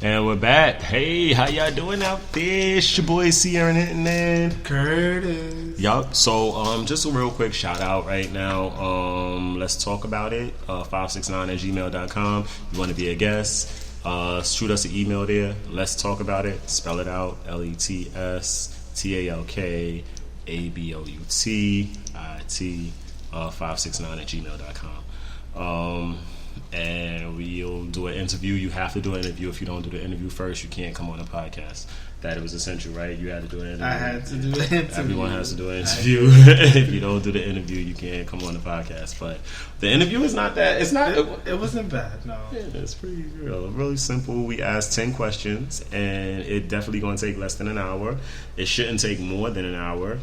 And we're back. Hey, how y'all doing out there? It's your boy Sierra and Curtis. Yup. So, just a real quick shout out right now. Let's talk about it. 569@gmail.com. You want to be a guest? Shoot us an email there. Let's talk about it. Spell it out. LETSTALKABOUTIT 569@gmail.com. And we'll do an interview. You have to do an interview. If you don't do the interview first, you can't come on a podcast. That was essential, right? You had to do an interview. I had to do an interview. Everyone has to do an interview. If you don't do the interview, you can't come on the podcast. But the interview is not that. It's not. It wasn't bad. No. Yeah, it's pretty really simple. We asked 10 questions, and it definitely going to take less than an hour. It shouldn't take more than an hour.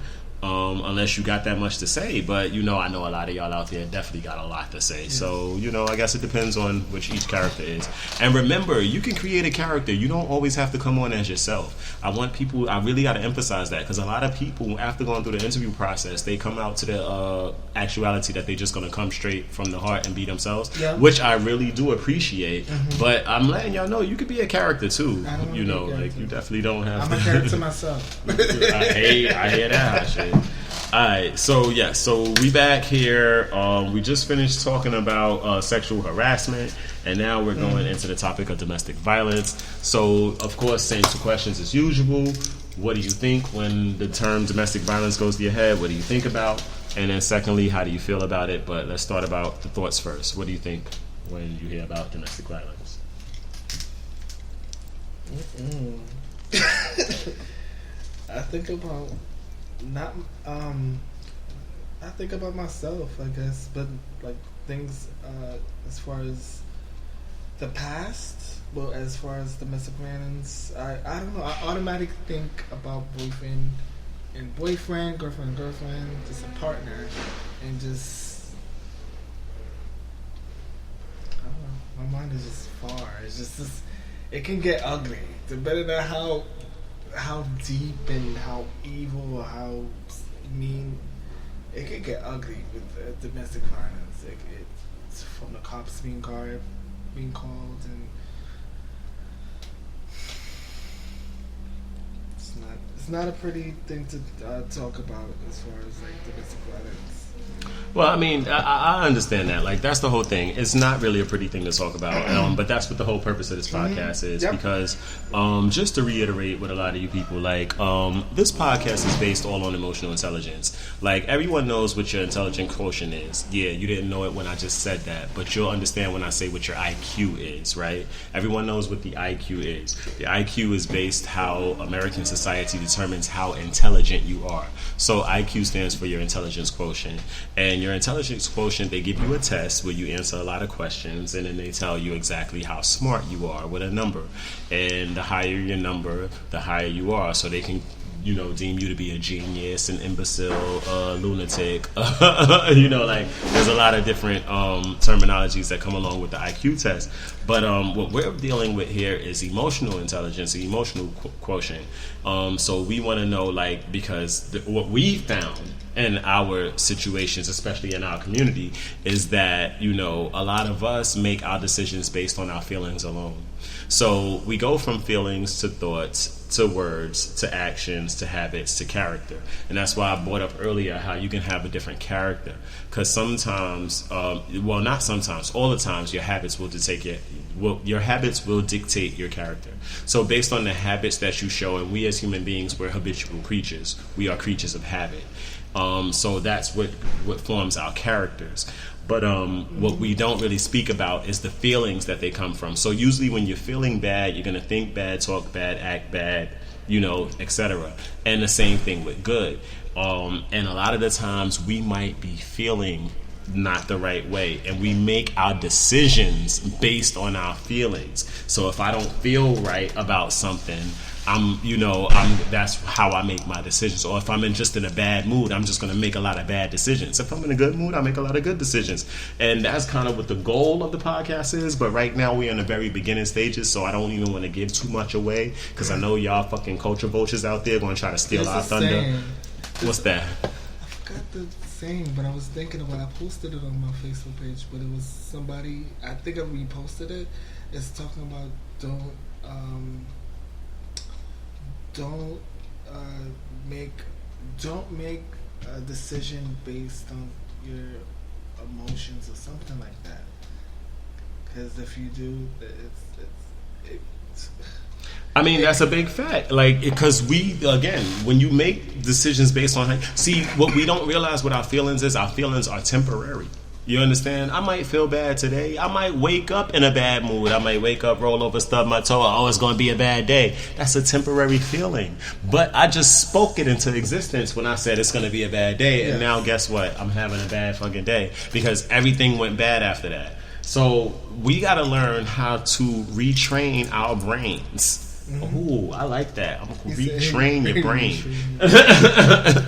Unless you got that much to say, but I know a lot of y'all out there definitely got a lot to say. Yes. So I guess it depends on which each character is. And remember, you can create a character. You don't always have to come on as yourself. I really got to emphasize that, because a lot of people, after going through the interview process, they come out to the actuality that they're just going to come straight from the heart and be themselves, which I really do appreciate. Mm-hmm. But I'm letting y'all know you could be a character too. You definitely don't have to. I'm a character myself. I hear that shit. Alright, so we back here. We just finished talking about sexual harassment, and now we're going into the topic of domestic violence. So, of course, same two questions as usual. What do you think when the term domestic violence goes to your head? What do you think about? And then secondly, how do you feel about it? But let's start about the thoughts first. What do you think when you hear about domestic violence? I think about I think about myself, I guess, but like things as far as the past. Well, as far as domestic violence, I don't know. I automatically think about boyfriend, girlfriend, just a partner, and just I don't know. My mind is just far. It's just it can get ugly. Depending on how deep and how evil or how mean it could get ugly with domestic violence. It's from the cops being called, and it's not a pretty thing to talk about as far as like domestic violence. Well, I mean, I understand that. Like, that's the whole thing. It's not really a pretty thing to talk about, but that's what the whole purpose of this podcast is. Yep. Because, just to reiterate with a lot of you people, like, this podcast is based all on emotional intelligence. Like, everyone knows what your intelligent quotient is. Yeah, you didn't know it when I just said that, but you'll understand when I say what your IQ is, right? Everyone knows what the IQ is. The IQ is based how American society determines how intelligent you are. So IQ stands for your intelligence quotient. And your intelligence quotient, they give you a test where you answer a lot of questions, and then they tell you exactly how smart you are with a number. And the higher your number, the higher you are. So they can, deem you to be a genius, an imbecile, lunatic. There's a lot of different terminologies that come along with the IQ test. But what we're dealing with here is emotional intelligence, the emotional quotient. So we want to know, because what we found in our situations, especially in our community, is that, a lot of us make our decisions based on our feelings alone. So we go from feelings to thoughts to words to actions to habits to character. And that's why I brought up earlier how you can have a different character. Because sometimes, not sometimes, all the times, your habits will dictate your character. So based on the habits that you show, and we as human beings, we're habitual creatures. We are creatures of habit. So that's what forms our characters. But what we don't really speak about is the feelings that they come from. So usually when you're feeling bad, you're going to think bad, talk bad, act bad, etc. And the same thing with good. And a lot of the times we might be feeling not the right way, and we make our decisions based on our feelings. So if I don't feel right about something, that's how I make my decisions. Or if I'm just in a bad mood, I'm just going to make a lot of bad decisions. If I'm in a good mood, I make a lot of good decisions. And that's kind of what the goal of the podcast is. But right now we're in the very beginning stages, so I don't even want to give too much away, because I know y'all fucking culture vultures out there going to try to steal our thunder. What's that? I forgot the saying, but I was thinking about, I posted it on my Facebook page, but it was somebody, I think I reposted it. It's talking about don't um, don't make don't make a decision based on your emotions or something like that. Because if you do, it's I mean, that's a big fact. Like, because when you make decisions based on, see, what we don't realize with our feelings is our feelings are temporary. You understand? I might feel bad today. I might wake up in a bad mood. I might wake up, roll over, stub my toe. Oh, it's going to be a bad day. That's a temporary feeling. But I just spoke it into existence when I said it's going to be a bad day. Yes. And now guess what? I'm having a bad fucking day because everything went bad after that. So we got to learn how to retrain our brains. Mm-hmm. Ooh, I like that. I'm going to retrain your brain.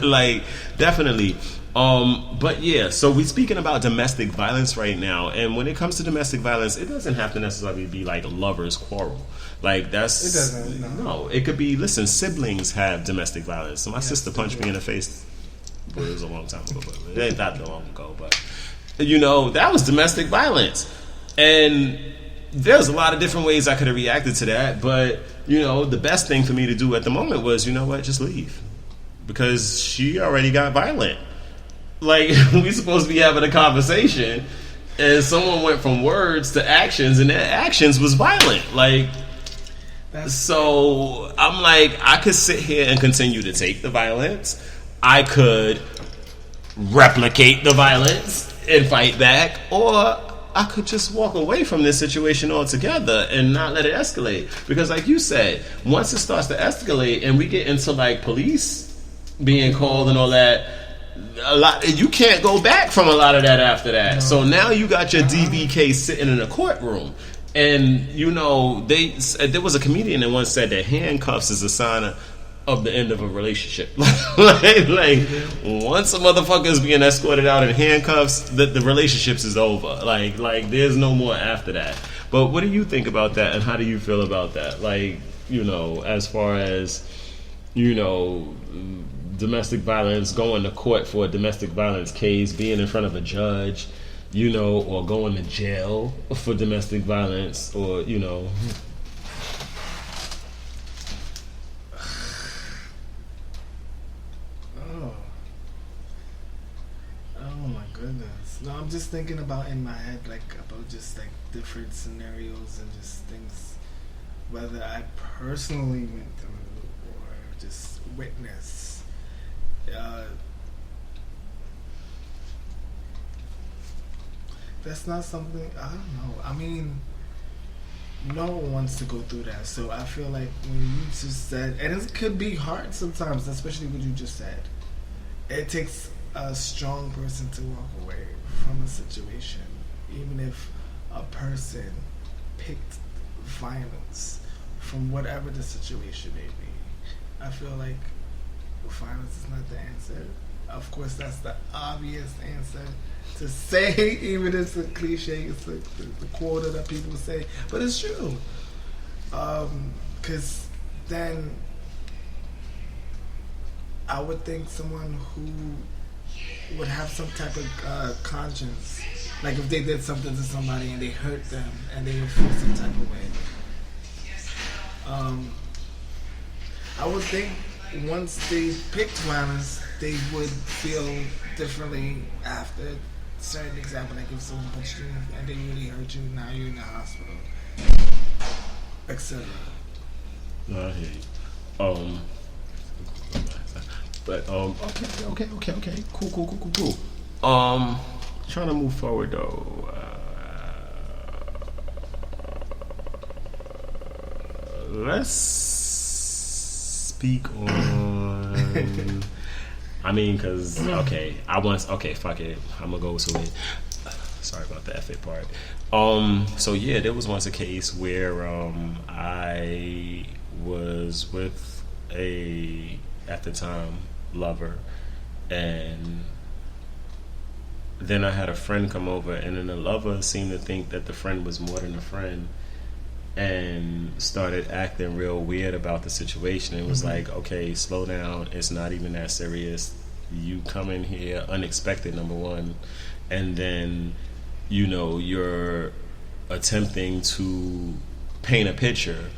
Like, definitely. But yeah, so we're speaking about domestic violence right now, and when it comes to domestic violence, it doesn't have to necessarily be like a lover's quarrel. Like that's it doesn't. No, it could be. Listen, siblings have domestic violence. So my sister punched me in the face. But it was a long time ago, but it ain't that long ago. But that was domestic violence, and there's a lot of different ways I could have reacted to that. But the best thing for me to do at the moment was, just leave, because she already got violent. Like, we supposed to be having a conversation, and someone went from words to actions, and their actions was violent. Like, so I'm like, I could sit here and continue to take the violence. I could replicate the violence and fight back, or I could just walk away from this situation altogether and not let it escalate. Because like you said, once it starts to escalate and we get into like police being called and all that, you can't go back from a lot of that after that. No. So now you got your DV case sitting in a courtroom, and there was a comedian that once said that handcuffs is a sign of the end of a relationship. like once a motherfucker is being escorted out in handcuffs, the relationships is over. Like there's no more after that. But what do you think about that, and how do you feel about that? Like as far as domestic violence, going to court for a domestic violence case, being in front of a judge, or going to jail for domestic violence, or Oh my goodness. No, I'm just thinking about in my head, about just different scenarios and just things, whether I personally went through or just witnessed. That's not something, I don't know. I mean, no one wants to go through that. So I feel like when you just said, and it could be hard sometimes, especially what you just said. It takes a strong person to walk away from a situation, even if a person picked violence from whatever the situation may be. I feel like violence is not the answer. Of course, that's the obvious answer to say, even if it's a cliche, it's the quote that people say, but it's true. Because then I would think someone who would have some type of conscience, like if they did something to somebody and they hurt them and they would feel some type of way. I would think once they picked violence, they would feel differently after certain example. Like if someone punched you and they really hurt you, now you're in the hospital, etc. I hear you. But okay. Cool. Trying to move forward though. Let's speak on. I mean, cause fuck it. I'm gonna go to it. Sorry about the F part. So yeah, there was once a case where I was with at the time, lover, and then I had a friend come over, and then the lover seemed to think that the friend was more than a friend, and started acting real weird about the situation. It was like, okay, slow down, it's not even that serious. You come in here unexpected, number one, and then you're attempting to paint a picture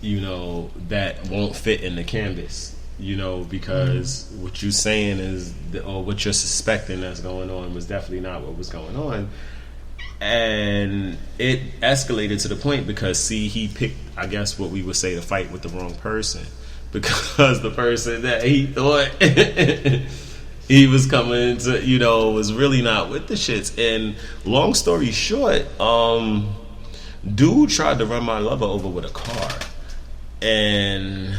you know, that won't fit in the canvas. You know, because what you're saying is, or what you're suspecting that's going on was definitely not what was going on. And it escalated to the point because, see, he picked, I guess what we would say, to fight with the wrong person. Because the person that he thought he was coming to, you know, was really not with the shits. And long story short, dude tried to run my lover over with a car. And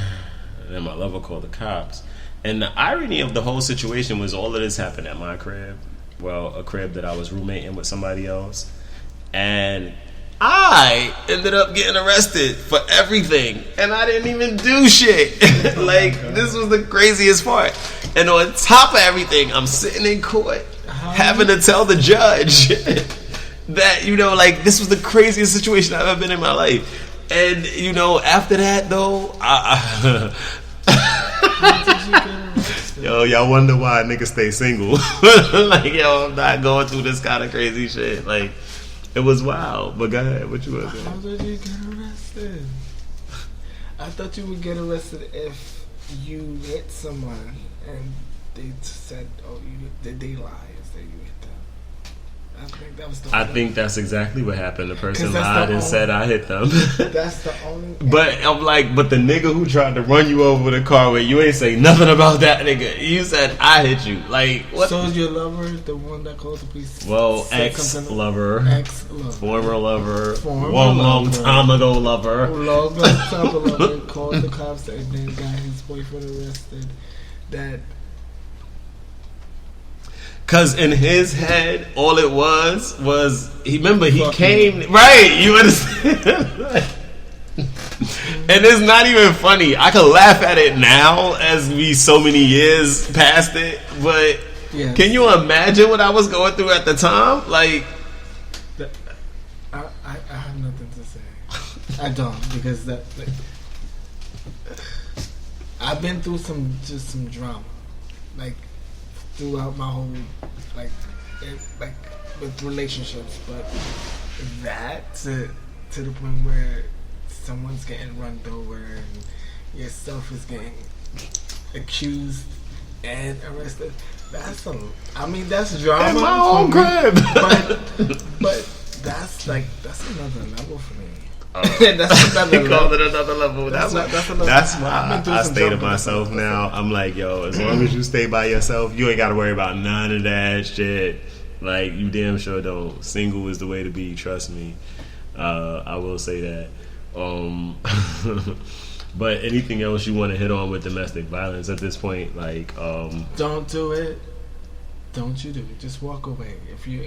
then my lover called the cops. And the irony of the whole situation was all of this happened at my crib. Well, a crib that I was roommating with somebody else. And I ended up getting arrested for everything. And I didn't even do shit. Like, this was the craziest part. And on top of everything, I'm sitting in court having to tell the judge that, you know, like, this was the craziest situation I've ever been in my life. And, you know, after that, though, yo, y'all wonder why niggas stay single. Like, yo, I'm not going through this kind of crazy shit. Like, it was wild. But go ahead, what you want to say? How did you get arrested? I thought you would get arrested if you hit someone and they said, oh, they lied and said you hit them. I think that's exactly what happened. The person lied and said I hit them. That's the only thing. But I'm like, but the nigga who tried to run you over with a car where you ain't say nothing about that nigga. You said I hit you. Like, what? So is your lover the one that called the police? Well, ex-lover, former lover, long time ago lover. Long time ago lover called the cops and then got his boyfriend arrested. That. Cause in his head, all it was he came right. You understand? And it's not even funny. I can laugh at it now as we so many years past it. But yes. Can you imagine what I was going through at the time? Like, I have nothing to say. I don't, because I've been through some drama, like, throughout my whole, like with relationships, but that to the point where someone's getting run over and yourself is getting accused and arrested, that's drama in my own crib. But that's another level for me. That's another level. That's why I stay to myself now. I'm like, yo, as long as you stay by yourself, you ain't got to worry about none of that shit. Like, you damn sure don't. Single is the way to be. Trust me. I will say that. But anything else you want to hit on with domestic violence at this point? Like, don't do it. Don't you do it. Just walk away. If you're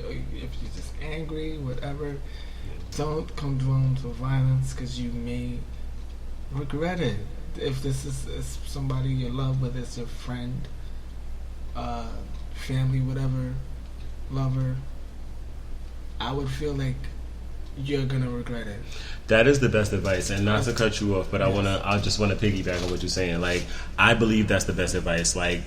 just angry, whatever. Don't condone to violence, because you may regret it. If this is somebody you love, whether it's your friend, family, whatever, lover, I would feel like you're gonna regret it. That is the best advice, and not to cut you off, but I just want to piggyback on what you're saying. Like, I believe that's the best advice. Like,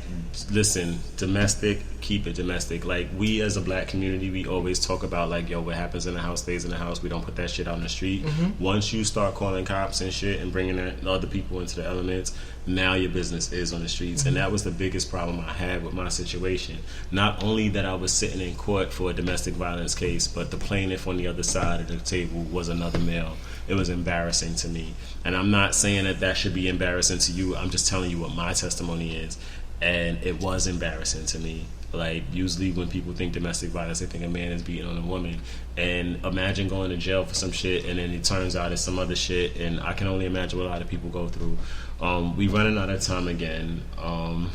listen, domestic, keep it domestic. Like, we as a black community, we always talk about, like, yo, what happens in the house stays in the house. We don't put that shit out in the street. Mm-hmm. Once you start calling cops and shit and bringing other people into the elements, now your business is on the streets. Mm-hmm. And that was the biggest problem I had with my situation. Not only that I was sitting in court for a domestic violence case, but the plaintiff on the other side of the table was another male. It was embarrassing to me. And I'm not saying that should be embarrassing to you. I'm just telling you what my testimony is. And it was embarrassing to me. Like, usually when people think domestic violence, they think a man is beating on a woman. And imagine going to jail for some shit, and then it turns out it's some other shit. And I can only imagine what a lot of people go through. We running out of time again,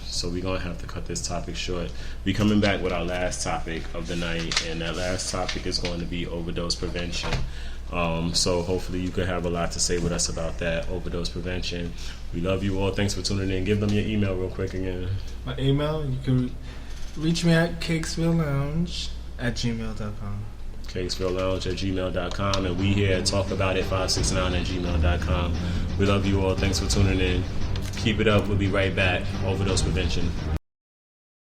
so we're going to have to cut this topic short. We coming back with our last topic of the night, and that last topic is going to be overdose prevention. So hopefully you could have a lot to say with us about that, overdose prevention. We love you all. Thanks for tuning in. Give them your email real quick again. My email, you can reach me at cakesvillelounge@gmail.com. cakesvillelounge@gmail.com, and we here at talkabout it569@gmail.com. We love you all. Thanks for tuning in. Keep it up. We'll be right back. Overdose prevention.